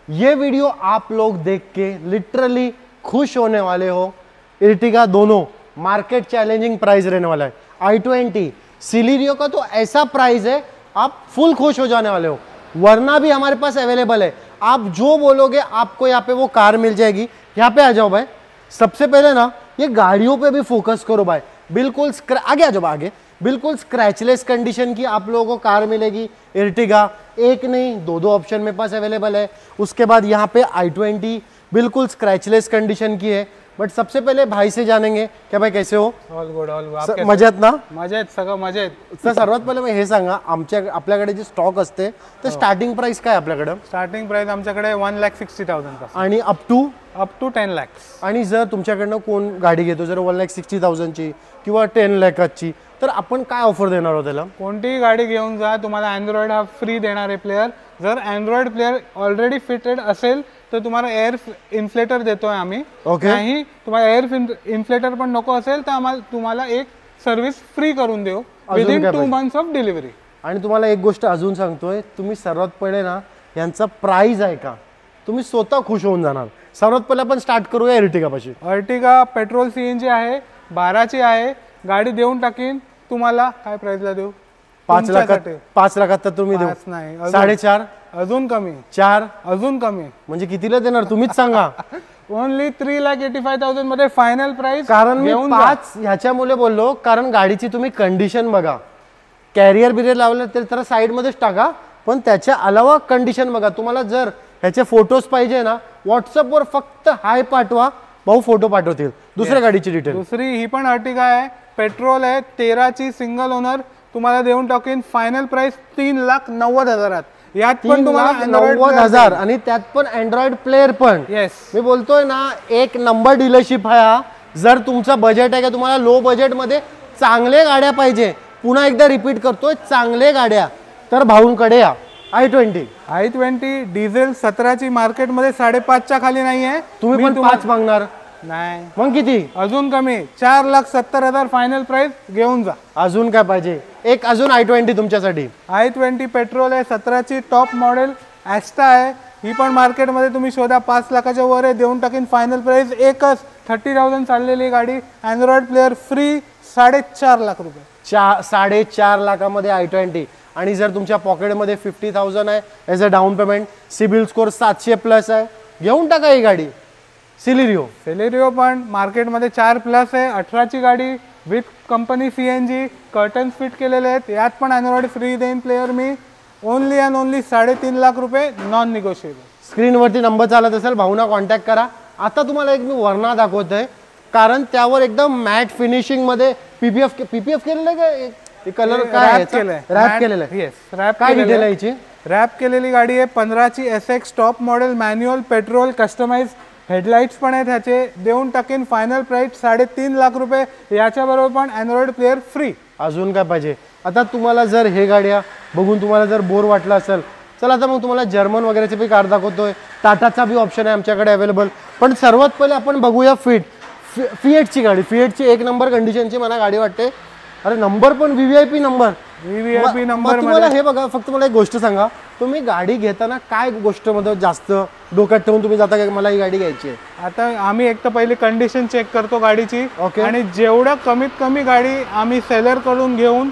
ये वीडियो आप लोग देख के लिटरली खुश होने वाले हो। इर्टिगा दोनों मार्केट चैलेंजिंग प्राइस रहने वाला है। i20 सिलेरियो का तो ऐसा प्राइस है आप फुल खुश हो जाने वाले हो। वरना भी हमारे पास अवेलेबल है, आप जो बोलोगे आपको यहाँ पे वो कार मिल जाएगी। यहाँ पे आ जाओ भाई। सबसे पहले ना ये गाड़ियों पे भी फोकस करो भाई। बिल्कुल आगे आ जाओ आगे। बिल्कुल स्क्रैचलेस कंडीशन की आप लोगों को कार मिलेगी। इर्टिगा एक नहीं दो ऑप्शन मेरे पास अवेलेबल है। उसके बाद यहाँ पे i20 बिल्कुल स्क्रैचलेस कंडीशन की है। बट सबसे पहले भाई से जानेंगे क्या भाई कैसे हो? ऑल गुड मजेत ना? मजेत सगळं मजेत। तर सर्वात पहिले मी हे सांगा आपल्याकडे जे स्टॉक असते तर स्टार्टिंग प्राइस काय आपल्याकडे? स्टार्टिंग प्राइस आमच्याकडे 1,60,000 पासून आणि अप टू 10 लाख। आणि जर तुमच्याकडनं कोण गाडी घेतो जर 1,60,000 ची किंवा 10 लाखाची तर आपण काय ऑफर देणार आहोत त्याला? कोणतीही गाडी घेऊन जा, तुम्हाला अँड्रॉइड हा फ्री देणार आहे प्लेयर। जर अँड्रॉइड प्लेयर ऑलरेडी फिटेड असेल तर तुम्हाला एअर इन्फ्लेटर देतोय आम्ही। नाही तुम्हाला एअर इन्फ्लेटर पण नको असेल तर तुम्हाला एक सर्व्हिस फ्री करून देऊ विदिन 2 मंथ्स ऑफ डिलिव्हरी। आणि तुम्हाला एक गोष्ट अजून सांगतोय, तुम्ही सर्वात पहिले ना यांचा प्राइस आहे का तुम्ही स्वतः खुश होऊन जाणार। सर्वात पहिले आपण स्टार्ट करूया इर्टिगा पाशी। अर्टिगा पेट्रोल सीएनजी आहे, 12 ची आहे। गाडी देऊन टाकीन तुम्हाला काय प्राइसला देऊ? 5 लाखात तर तुम्ही देऊ नाही 4.5 अजून कमी 4 अजून कमी म्हणजे कितीला देणार तुम्हीच सांगा। ओनली 3,85,000 मध्ये फायनल प्राइस। कारण मी 5 ह्याच्यामुळे बोललो कारण गाडीची तुम्ही कंडिशन बघा। कॅरियर बिरियर लावलं तर साइड मध्येच टाका, पण त्याच्या अलावा कंडिशन बघा। तुम्हाला जर ह्याचे फोटोज पाहिजे ना व्हॉट्सअप वर फक्त हाय पाठवा, भाऊ फोटो पाठवतील। दुसऱ्या गाडीची डिटेल दुसरी ही पण अर्टिगा आहे, पेट्रोल आहे, 13 ची सिंगल ओनर। तुम्हाला देऊन टाकेन फायनल प्राइस 3,90,000। यात पण तुम्हाला 90,000 आणि त्यात पण अँड्रॉइड प्लेयर पण। येस मी बोलतोय ना एक नंबर डीलरशिप आहे। जर तुमचा बजेट आहे का तुम्हाला लो बजेट मध्ये चांगले गाड्या पाहिजे, पुन्हा एकदा रिपीट करतोय चांगले गाड्या, तर भाऊंकडे या। i20 डिझेल 17 ची मार्केट मध्ये 5.5 च्या खाली नाहीये। तुम्ही पण 5 मागणार? नाही मग किती? अजून कमी 4,70,000 फायनल प्राइस घेऊन जा। अजून काय पाहिजे? एक अजून i20 तुमच्यासाठी। i20 पेट्रोल आहे, 17 ची टॉप मॉडेल ॲस्टा आहे। ही पण मार्केट मध्ये तुम्ही शोधा 5 लाखाच्या वर आहे। देऊन टाकीन फायनल प्राइस एकच 30,000 चाललेली गाडी, अँड्रॉइड प्लेयर फ्री 4.5 लाख रुपये। 4.5 लाखामध्ये i20। आणि जर तुमच्या पॉकेटमध्ये 50,000 आहे as a down payment, CIBIL score 700+ आहे, घेऊन टाका ही गाडी। सिलेरियो पण मार्केटमध्ये 4+ आहे, 18 ची गाडी with company CNG, curtain fit केलेले आहेत। यात पण अँड्रॉइड फ्री देईन player me. Only and only 3.5 lakh रुपये, नॉन निगोशिएबल। स्क्रीनवरती नंबर चालत असेल, भाऊना कॉन्टॅक्ट करा। आता तुम्हाला एक मी वरना दाखवतोय कारण त्यावर एकदम मॅट फिनिशिंग मध्ये पीपीएफ केलेलं आहे का? कलर काय रॅप केलेलं आहे? येस रॅप काय डिटेल आहे याची? रॅप केलेली गाडी आहे, 15 ची SX top model, manual, petrol, customise headlights पण आहेत ह्याचे। देऊन टाकेन फायनल प्राइस 3.5 लाख रुपये। याच्या बरोबर पण अँड्रॉइड प्लेयर फ्री। अजून काय पाहिजे? आता तुम्हाला जर हे गाड्या बघून तुम्हाला जर बोर वाटला असेल, चला आता मग तुम्हाला जर्मन वगैरेचे बी कार दाखवतोय। टाटाचा बी ऑप्शन आहे आमच्याकडे अवेलेबल। पण सर्वात पहिले आपण बघूया फिएटची गाडी। फिएटची एक नंबर कंडिशनची मला गाडी वाटते। अरे नंबर पण व्हीव्हीआयपी नंबर तुम्हाला हे बघा। फक्त मला एक गोष्ट सांगा, तुम्ही गाडी घेताना काय गोष्ट मध्ये जास्त डोक्यात ठेवून तुम्ही जाता की मला ही गाडी घ्यायची आहे? आता आम्ही एक तर पहिले कंडिशन चेक करतो गाडीची, आणि जेवढं कमीत कमी गाडी आम्ही सेलर कडून घेऊन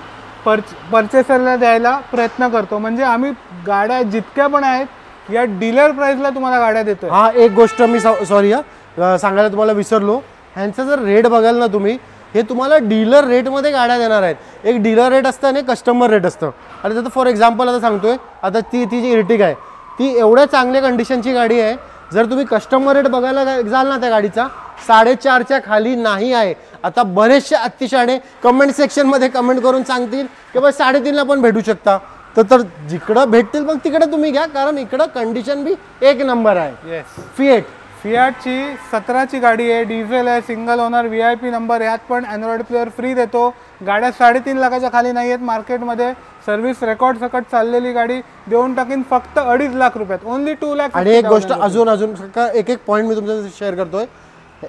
परचेसरला द्यायला प्रयत्न करतो। म्हणजे आम्ही गाड्या जितक्या पण आहेत या डीलर प्राइसला तुम्हाला गाड्या देतो। हा एक गोष्ट मी सॉरी सांगायला तुम्हाला विसरलो, ह्यांचा जर रेट बघाल ना तुम्ही, हे तुम्हाला डीलर रेटमध्ये गाड्या देणार आहेत। एक डीलर रेट असतं आणि कस्टमर रेट असतं। आणि त्याचं फॉर एक्झाम्पल आता सांगतोय, आता ती जी इर्टिगा आहे ती एवढ्या चांगल्या कंडिशनची गाडी आहे। जर तुम्ही कस्टमर रेट बघायला जाल ना त्या गाडीचा 4.5 च्या खाली नाही आहे। आता बरेचसे अतिशहाणे कमेंट सेक्शनमध्ये कमेंट करून सांगतील की बस 3.5 ला पण भेटू शकता। तर जिकडं भेटतील मग तिकडे तुम्ही घ्या, कारण इकडं कंडिशन बी एक नंबर आहे। फियाटची 17 ची गाडी आहे, डिझेल आहे, सिंगल ओनर, VIP नंबर। यात पण अँड्रॉइड प्लेयर फ्री देतो। गाड्या 3.5 लाखाच्या खाली नाही आहेत मार्केटमध्ये। सर्व्हिस रेकॉर्ड सकट चाललेली गाडी देऊन टाकीन फक्त 2.5 लाख रुपयात, ओनली 2 लाख। आणि एक गोष्ट अजून एक पॉईंट मी तुमच्याशी शेअर करतोय,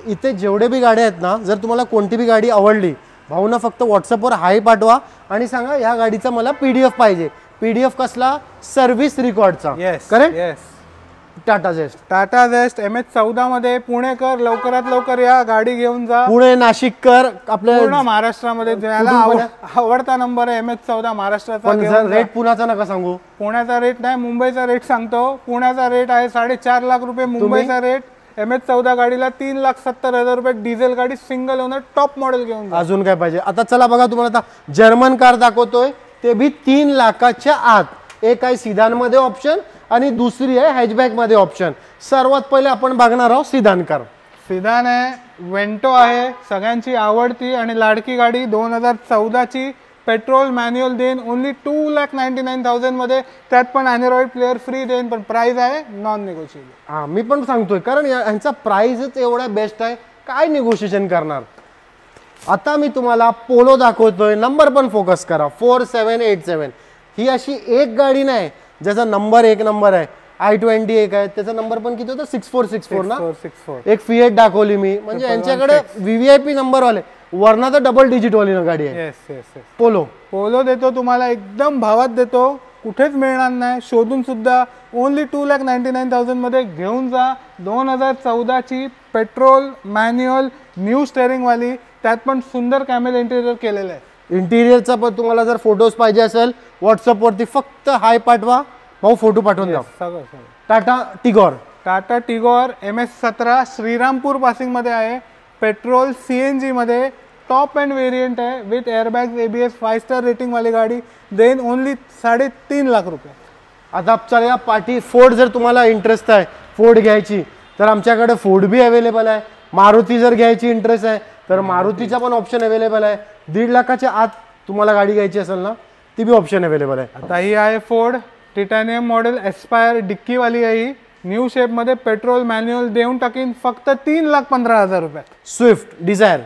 इथे जेवढे बी गाड्या आहेत ना, जर तुम्हाला कोणती बी गाडी आवडली, भाऊना फक्त व्हॉट्सअपवर हाय पाठवा आणि सांगा या गाडीचा मला PDF पाहिजे। PDF कसला? सर्व्हिस रेकॉर्डचा। Correct? Tata Zest. Tata Zest MH14 मध्ये पुणेकर लवकरात लवकर या, गाडी घेऊन जा. पुणे, नाशिककर आपल्या पूर्ण महाराष्ट्रामध्ये ज्याला आवडता नंबर आहे MH14 महाराष्ट्राचा. पण रेट पुण्याचा नका सांगू. पुण्याचा रेट नाही, मुंबईचा रेट सांगतो. पुण्याचा रेट आहे 4.5 लाख रुपये. मुंबईचा रेट MH14 गाडीला 3,70,000 रुपये. डिझेल गाडी, सिंगल ओनर, टॉप मॉडेल घेऊन जा. अजून काय पाहिजे. आता चला बघा, तुम्हाला आता जर्मन कार दाखवतोय, ते भी 3 लाखाच्या आत. एक आहे सिदान मध्ये ऑप्शन आणि दुसरी आहे हॅचबॅक मध्ये ऑप्शन. सर्वात पहिले आपण बघणार आहोत सिदान कार. सिदान आहे, वेंटो आहे, सगळ्यांची आवडती आणि लाडकी गाडी. 2014 ची पेट्रोल मॅन्युअल देईन ओनली 2,99,000 मध्ये. त्यात पण अँड्रॉइड प्लेअर फ्री देईन, पण प्राइस आहे नॉन निगोशिएबल. हा, मी पण सांगतोय, कारण यांचा प्राइसच एवढा बेस्ट आहे, काय निगोशिएशन करणार. आता मी तुम्हाला पोलो दाखवतोय. नंबर पण फोकस करा, 4787. ही अशी एक गाडी नाही ज्याचा नंबर 1 नंबर आहे. i20 एक आहे, त्याचा नंबर पण किती होता, 6464 ना. 64. एक फिएट दाखवली मी, म्हणजे यांच्याकडे VVIP नंबर वाले, वरना तर डबल डिजिट वाली गाडी आहे. Yes yes yes. पोलो देतो तुम्हाला, एकदम भावात देतो, कुठेच मिळणार नाही शोधून सुद्धा. ओनली 2,99,000 मध्ये घेऊन जा. 2014 ची पेट्रोल मॅन्युअल न्यू स्टेअरिंग वाली, त्यात पण सुंदर कॅमेल इंटेरियर केलेलं आहे. इंटिरियरचा पण तुम्हाला जर फोटोज पाहिजे असेल, व्हॉट्सअपवरती फक्त हाय पाठवा, भाऊ फोटो पाठवून द्या. सगळं. टाटा टिगॉर MS17 श्रीरामपूर पासिंग मध्ये आहे. पेट्रोल CNG मध्ये टॉप एंड वेरियंट आहे, with airbag, ABS, 5 star rating वाली गाडी. देन ओनली 3.5 लाख रुपये. आता चला पार्टी फोर्ड, जर तुम्हाला इंटरेस्ट आहे फोर्ड घ्यायची तर आमच्याकडे फोर्ड बी अवेलेबल आहे. मारुती जर घ्यायची इंटरेस्ट आहे तर मारुतीचा पण ऑप्शन अवेलेबल आहे. 1.5 लाखाच्या आत तुम्हाला गाडी घ्यायची असेल ना, ती बी ऑप्शन अवेलेबल आहे. आता ही आहे फोर्ड टिटॅनियम मॉडेल एस्पायर, डिक्की वाली आहे ही. न्यू शेप मध्ये पेट्रोल मॅन्युअल देऊन टाकीन फक्त 3,15,000 रुपये. स्विफ्ट डिझायर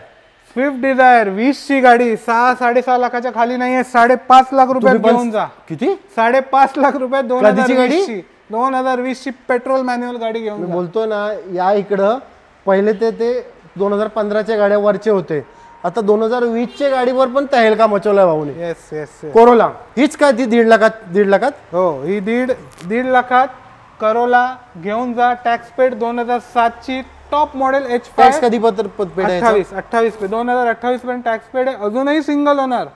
20 ची गाडी 6-6.5 लाखाच्या खाली नाहीये. 5.5 लाख रुपये घेऊन जा. किती? 5.5 लाख रुपये. 2020 ची पेट्रोल मॅन्युअल गाडी घेऊन मी बोलतो ना, या इकडं पहिले ते 2015च्या गाड्या वरचे होते, आता 2020च्या गाडीवर पण तहेलका मचवलाय भाऊने. Yes yes. कोरोला हीच काय ती 1.5 लाखात? हो, ही 1.5 लाखात करोला घेऊन जा. टॅक्स पेड 2007 ची टॉप मॉडेल H5. टॅक्स कधी पेड आहे? 28 पे 2028 पर्यंत टॅक्स पेड आहे. अजूनही single owner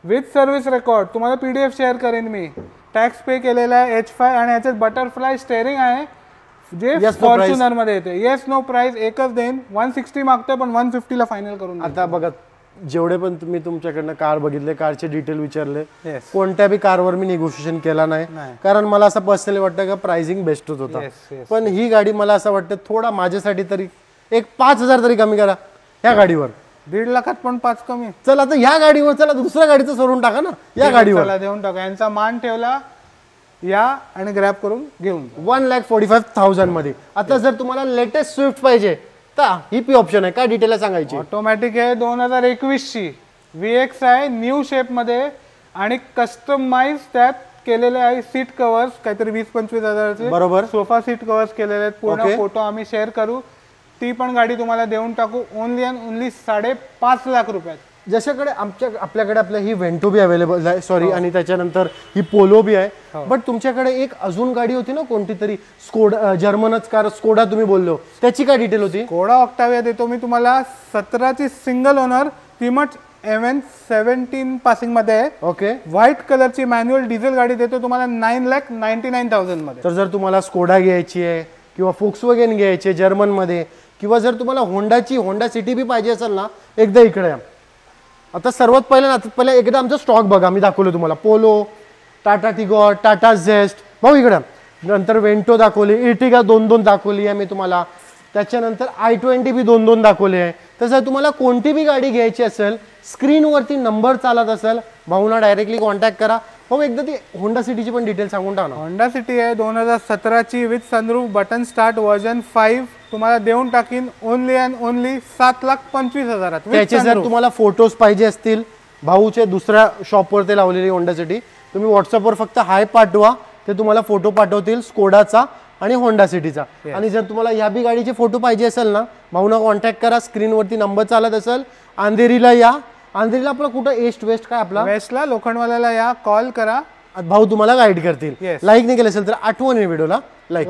with service record. तुम्हाला PDF शेअर करेन मी. टॅक्स पे केलेला आहे H5 आणि याच्यात बटरफ्लाय स्टेअरिंग आहे, जे फॉर्च्युनर मध्ये येते. येस नो प्राइस एकच देईन. 160 मागतोय, पण 150 ला फायनल करून. आता बघा, जेवढे पण तुम्ही तुमच्याकडनं कार बघितले, कारचे डिटेल विचारले, कोणत्या बी कारवर मी निगोशिएशन केला नाही, कारण मला असं पर्सनली वाटतं का प्राइसिंग बेस्टच होता. पण ही गाडी मला असं वाटतं थोडा माझ्यासाठी तरी एक 5,000 तरी कमी करा या गाडीवर. 1.5 लाखात पण 5 कमी. चला आता या गाडीवर, चला दुसऱ्या गाडीचं सोडून टाका ना, या गाडीवर देऊन टाका. यांचा मान ठेवला, या आणि ग्रॅब करून घेऊन 1,45,000 मध्ये. आता जर तुम्हाला लेटेस्ट स्विफ्ट पाहिजे तर ही पी ऑप्शन आहे. काय डिटेल सांगायची? ऑटोमॅटिक आहे, 2021 ची VX आहे, न्यू शेप मध्ये आणि कस्टमाइज त्यात केलेले आहे. सीट कव्हर्स काहीतरी 20-25 हजाराचे, बरोबर. सोफा सीट कव्हर्स केलेले आहेत. पूर्ण फोटो आम्ही शेअर करू. ती पण गाडी तुम्हाला देऊन टाकू ओनली अँड ओनली 5.5 लाख रुपयात. जशाकडे आपल्याकडे आपल्या ही वेंटो बी अवेलेबल आहे, सॉरी, आणि त्याच्यानंतर ही पोलो बी आहे. बट तुमच्याकडे एक अजून गाडी होती ना कोणती तरी, स्कोडा, जर्मनच कार, स्कोडा तुम्ही बोललो, त्याची काय डिटेल होती? स्कोडा ऑक्टाविया देतो मी तुम्हाला. 17 ची सिंगल ओनर, किंमत MN17 पासिंग मध्ये आहे. ओके. व्हाईट कलरची मॅन्युअल डिझेल गाडी देतो तुम्हाला 9,99,000 मध्ये. तर जर तुम्हाला स्कोडा घ्यायची आहे किंवा फोक्सवॅगन घ्यायची आहे जर्मन मध्ये, किंवा जर तुम्हाला होंडा सिटी बी पाहिजे असेल ना, एकदा इकडे या. आता सर्वात पहिले एकदा आमचा स्टॉक बघा, मी दाखवलं तुम्हाला. पोलो, टाटा टिगॉर, टाटा झेस्ट, भाऊ इकडे. नंतर वेंटो दाखवली, इर्टिगा 2-2 दाखवली आहे मी तुम्हाला. त्याच्यानंतर i20 बी 2-2 दाखवले आहे. तसं तुम्हाला कोणती बी गाडी घ्यायची असेल, स्क्रीनवरती नंबर चालत असेल, भाऊना डायरेक्टली कॉन्टॅक्ट करा. भाऊ एकदा ती होंडा सिटीची पण डिटेल सांगून टाका. होंडा सिटी आहे 2017 ची, with sunroof, button start, version 5 तुम्हाला देऊन टाकीन ओनली अँड ओनली 7,25,000. त्याचे जर तुम्हाला फोटोज पाहिजे असतील, भाऊचे दुसऱ्या शॉपवर ते लावलेली होंडा सिटी, तुम्ही व्हॉट्सअपवर फक्त हाय पाठवा, ते तुम्हाला फोटो पाठवतील स्कोडाचा आणि होंडा सिटीचा. आणि जर तुम्हाला या बी गाडीचे फोटो पाहिजे असेल ना, भाऊना कॉन्टॅक्ट करा. स्क्रीनवरती नंबर चालत असेल. अंधेरीला या. अंधेरीला आपलं कुठं, ईस्ट वेस्ट काय आपला, वेस्टला लोखंडवाल्याला या, कॉल करा, भाऊ तुम्हाला गाईड करतील. लाईक नाही केलं असेल तर आठवण व्हिडिओला लाईक.